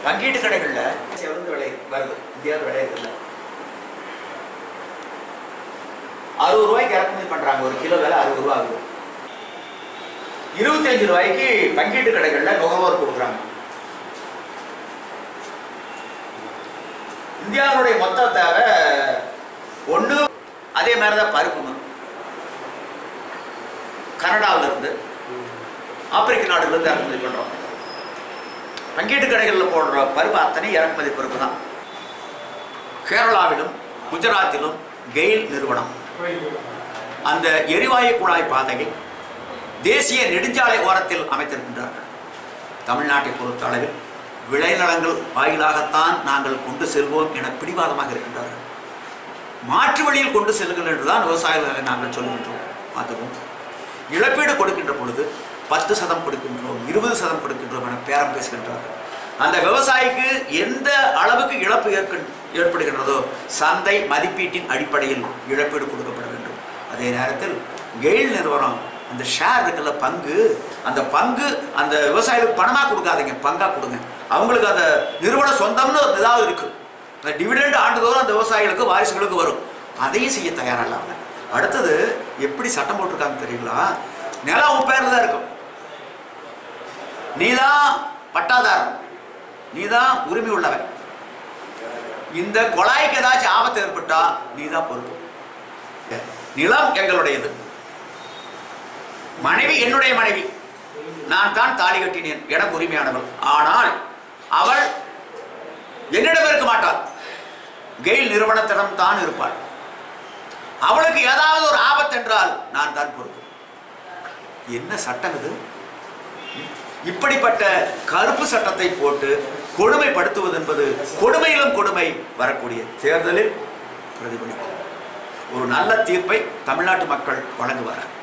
பங்கீட்டு கடைகள்ல சிவந்து விலை வருது, இந்தியாவில் விளையாடுல 60 ரூபாய்க்கு இறக்குமதி பண்றாங்க. ஒரு கிலோ விலை 60 ரூபா ஆகுது. 25 ரூபாய்க்கு பங்கீட்டு கடைகள்ல நுகர்வோர் கொடுக்குறாங்க. இந்தியாவுடைய மொத்த தேவை ஒண்ணு. அதே மாதிரிதான் பருப்பு கனடாவில இருந்து ஆப்பிரிக்க நாடுல இருந்து இறக்குமதி பண்றோம். பங்கீட்டு கடைகளில் போடுற பருப்பு அத்தனை இறக்குமதி பருப்பு தான். கேரளாவிலும் குஜராத்திலும் கெயில் நிறுவனம் அந்த எரிவாயு குழாய் பாதையை தேசிய நெடுஞ்சாலை ஓரத்தில் அமைத்திருக்கின்றார்கள். தமிழ்நாட்டை பொறுத்த அளவில் விளைநிலங்கள் வாயிலாகத்தான் நாங்கள் கொண்டு செல்வோம் என பிடிவாதமாக இருக்கின்றார்கள். மாற்று வழியில் கொண்டு செல்லுங்கள் என்றுதான் விவசாயிகளை நாங்கள் சொல்கின்றோம். அதுவும் இழப்பீடு கொடுக்கின்ற பொழுது 10% கொடுக்கின்றோம், 20% கொடுக்கின்றோம் என பேரம் பேசுகின்றார்கள். அந்த விவசாயிக்கு எந்த அளவுக்கு இழப்பு ஏற்படுகின்றதோ சந்தை மதிப்பீட்டின் அடிப்படையில் இழப்பீடு கொடுக்கப்பட வேண்டும். அதே நேரத்தில் கெயில் நிறுவனம் அந்த ஷேர் இருக்குல்ல, பங்கு, அந்த பங்கு அந்த விவசாயிகளுக்கு பணமா கொடுக்காதீங்க, பங்கா கொடுங்க. அவங்களுக்கு அந்த நிறுவன சொந்தம்னு ஏதாவது இருக்கு, அந்த டிவிடெண்ட் ஆண்டுதோறும் அந்த விவசாயிகளுக்கு வாரிசுகளுக்கு வரும். அதையும் செய்ய தயாராக. அடுத்தது எப்படி சட்டம் போட்டிருக்காங்க தெரியுங்களா? நிலம் உன் பேர்ல தான் இருக்கும், நீதான் பட்டாதாரன், நீதான் உரிமை உள்ளவன். இந்த குழாய்க்கு ஏதாச்சும் ஆபத்து ஏற்பட்டா நீதான் பொறுப்பு. நிலம் எங்களுடையது, மனைவி என்னுடைய மனைவி, நான் தான் தாலி கட்டினேன், எனக்கு உரிமையானவள். ஆனால் அவள் என்னிடம் இருக்க மாட்டாள், கெயில் நிறுவனத்திடம் தான் இருப்பாள். அவளுக்கு ஏதாவது ஒரு ஆபத்து என்றால் நான் தான் பொறுப்பு. என்ன சட்டம் இது? இப்படிப்பட்ட கருப்பு சட்டத்தை போட்டு கொடுமைப்படுத்துவது என்பது கொடுமையிலும் கொடுமை வரக்கூடிய தேர்தலில் பிரதிபலிக்கும். ஒரு நல்ல தீர்ப்பை தமிழ்நாட்டு மக்கள் வழங்குவார்கள்.